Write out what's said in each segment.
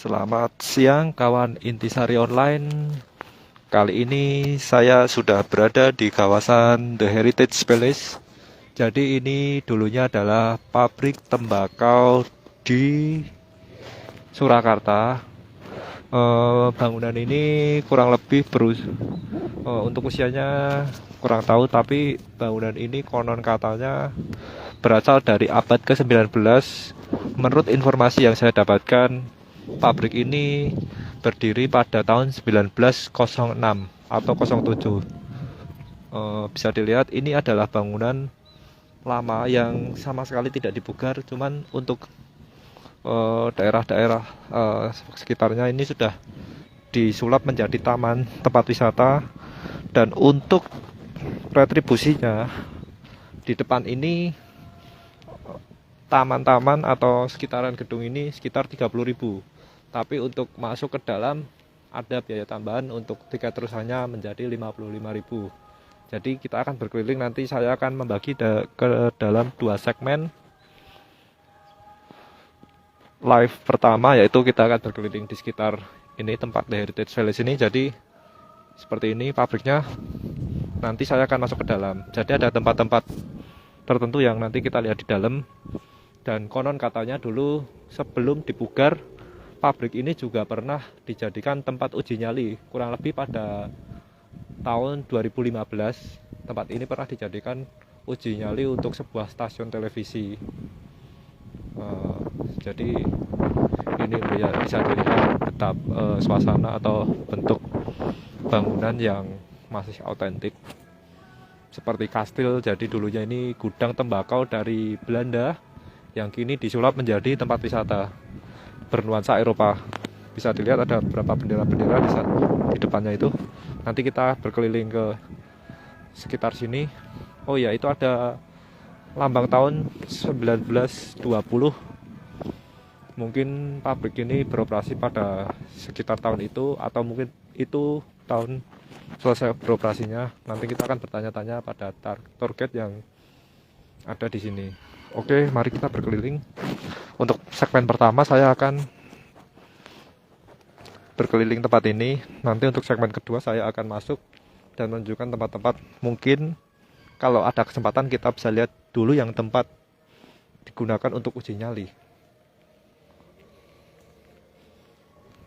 Selamat siang kawan Intisari Online. Kali ini saya sudah berada di kawasan The Heritage Palace. Jadi ini dulunya adalah pabrik tembakau di Surakarta. Bangunan ini kurang lebih untuk usianya kurang tahu, tapi bangunan ini konon katanya berasal dari abad ke-19. Menurut informasi yang saya dapatkan, pabrik ini berdiri pada tahun 1906 atau 07. Bisa dilihat ini adalah bangunan lama yang sama sekali tidak dipugar, cuman untuk daerah-daerah sekitarnya ini sudah disulap menjadi taman tempat wisata. Dan untuk retribusinya, di depan ini taman-taman atau sekitaran gedung ini sekitar 30.000. Tapi untuk masuk ke dalam ada biaya tambahan, untuk tiket terusannya menjadi 55.000. Jadi kita akan berkeliling, nanti saya akan membagi ke dalam 2 segmen. Live pertama yaitu kita akan berkeliling di sekitar ini, tempat The Heritage Village ini. Jadi seperti ini pabriknya. Nanti saya akan masuk ke dalam. Jadi ada tempat-tempat tertentu yang nanti kita lihat di dalam. Dan konon katanya dulu sebelum dipugar, pabrik ini juga pernah dijadikan tempat uji nyali. Kurang lebih pada tahun 2015, tempat ini pernah dijadikan uji nyali untuk sebuah stasiun televisi. Jadi ini bisa dilihat betapa suasana atau bentuk bangunan yang masih autentik seperti kastil. Jadi dulunya ini gudang tembakau dari Belanda yang kini disulap menjadi tempat wisata bernuansa Eropa. Bisa dilihat ada beberapa bendera-bendera di depannya itu. Nanti kita berkeliling ke sekitar sini. Oh ya, itu ada lambang tahun 1920. Mungkin pabrik ini beroperasi pada sekitar tahun itu, atau mungkin itu tahun selesai beroperasinya. Nanti kita akan bertanya-tanya pada tour guide yang ada di sini. Oke, mari kita berkeliling. Untuk segmen pertama saya akan berkeliling tempat ini. Nanti untuk segmen kedua saya akan masuk dan menunjukkan tempat-tempat. Mungkin kalau ada kesempatan kita bisa lihat dulu yang tempat digunakan untuk uji nyali.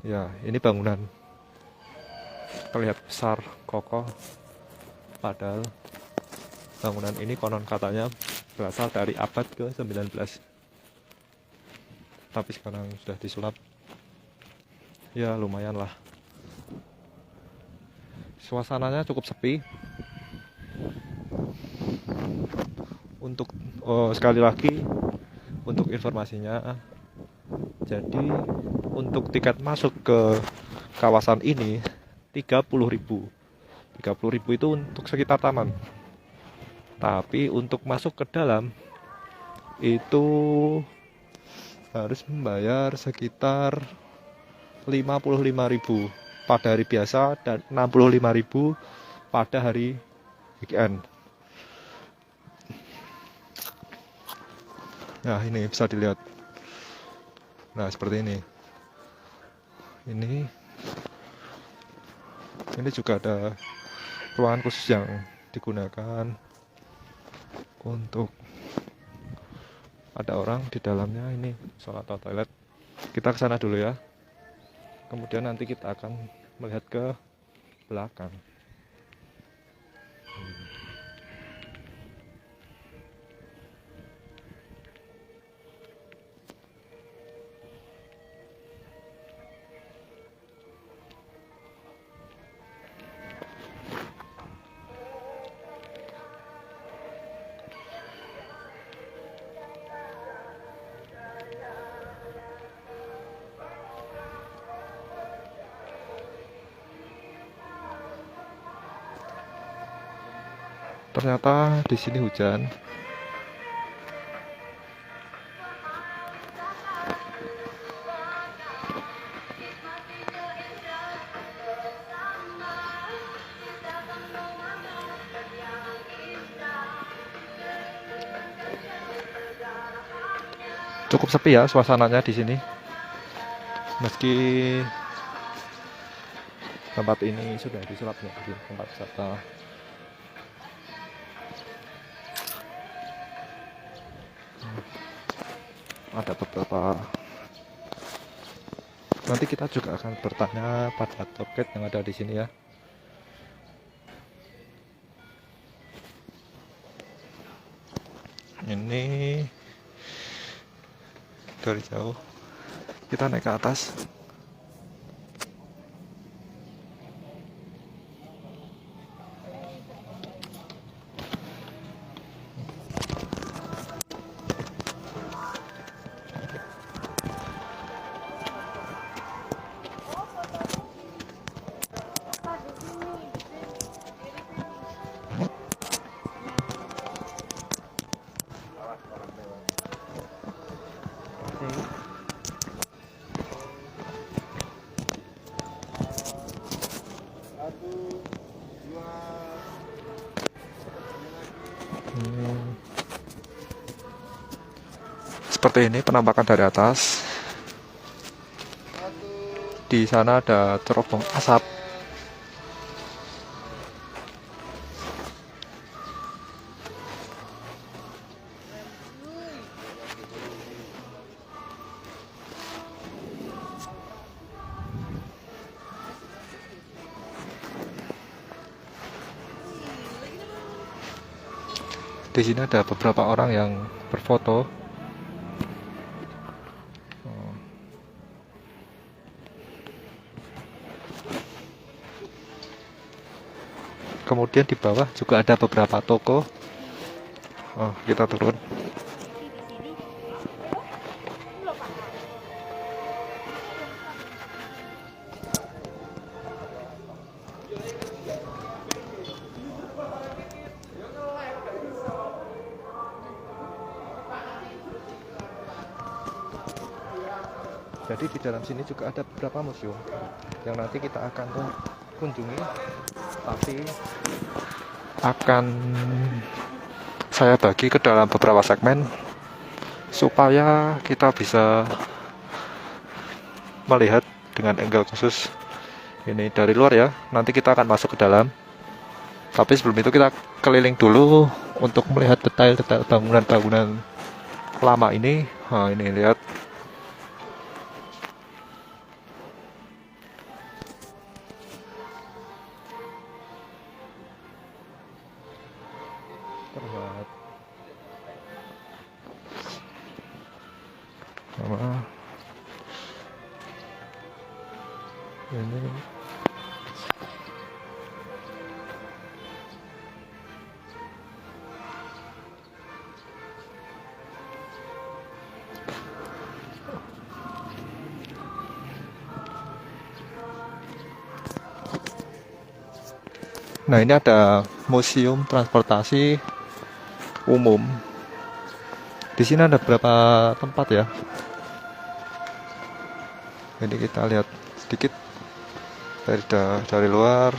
Ya, ini bangunan terlihat besar, kokoh. Padahal bangunan ini konon katanya berasal dari abad ke-19. Tapi sekarang sudah disulap. Ya, lumayan lah. Suasananya cukup sepi. Untuk sekali lagi untuk informasinya, jadi untuk tiket masuk ke kawasan ini 30.000. 30.000 itu untuk sekitar taman. Tapi untuk masuk ke dalam itu harus membayar sekitar 55.000 pada hari biasa dan 65.000 pada hari weekend. Nah, ini bisa dilihat. Nah, seperti ini. Ini juga ada ruangan khusus yang digunakan untuk ada orang di dalamnya. Ini sholat atau toilet. Kita ke sana dulu ya. Kemudian nanti kita akan melihat ke belakang. Ternyata di sini hujan. Cukup sepi ya suasananya di sini. Meski tempat ini sudah disulap menjadi tempat wisata, ada beberapa. Nanti kita juga akan bertanya pada toket yang ada di sini ya. Ini dari jauh kita naik ke atas. Seperti ini penampakan dari atas. Di sana ada cerobong asap. Di sini ada beberapa orang yang berfoto. Kemudian di bawah juga ada beberapa toko. Oh, kita turun. Jadi di dalam sini juga ada beberapa museum yang nanti kita akan kunjungi, tapi akan saya bagi ke dalam beberapa segmen supaya kita bisa melihat dengan angle khusus. Ini dari luar ya, nanti kita akan masuk ke dalam, tapi sebelum itu kita keliling dulu untuk melihat detail-detail bangunan-bangunan lama ini. Nah, ini lihat. Terlihat sama ini. Nah, ini ada museum transportasi umum. Di sini ada beberapa tempat ya. Ini kita lihat sedikit dari luar.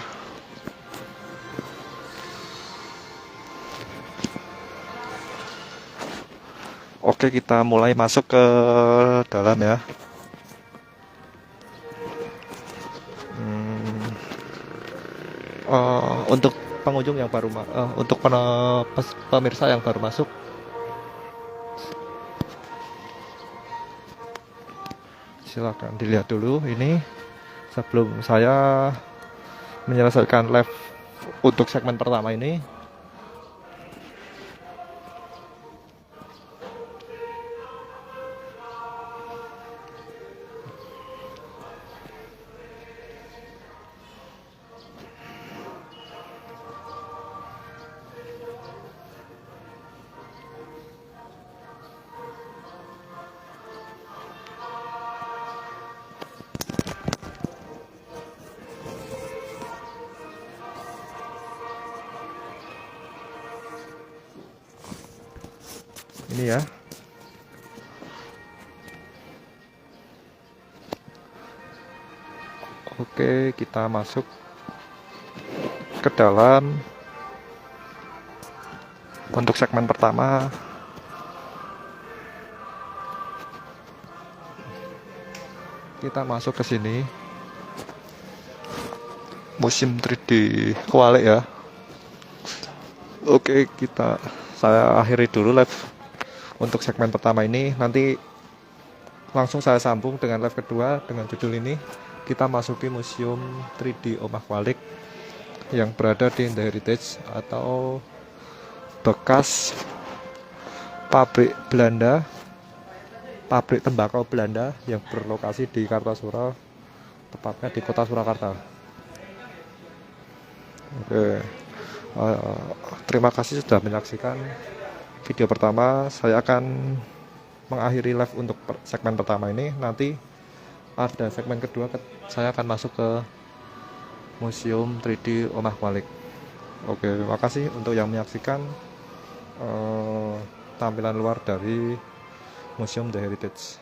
Oke, kita mulai masuk ke dalam ya. Untuk pengunjung yang baru, untuk pemirsa yang baru masuk, silakan dilihat dulu ini sebelum saya menyelesaikan live untuk segmen pertama ini. Ini ya. Oke, kita masuk ke dalam untuk segmen pertama. kita masuk ke sini. Museum 3D Kwalik ya. Oke, saya akhiri dulu live untuk segmen pertama ini. Nanti langsung saya sambung dengan live kedua dengan judul ini. Kita masuki Museum 3D Omah Kwalik yang berada di The Heritage atau bekas pabrik Belanda, pabrik tembakau Belanda yang berlokasi di Kartasura, tepatnya di kota Surakarta. Oke, terima kasih sudah menyaksikan video pertama. Saya akan mengakhiri live untuk segmen pertama ini. Nanti ada segmen kedua, saya akan masuk ke Museum 3D Omah Kwalik. Oke, terima kasih untuk yang menyaksikan tampilan luar dari Museum The Heritage.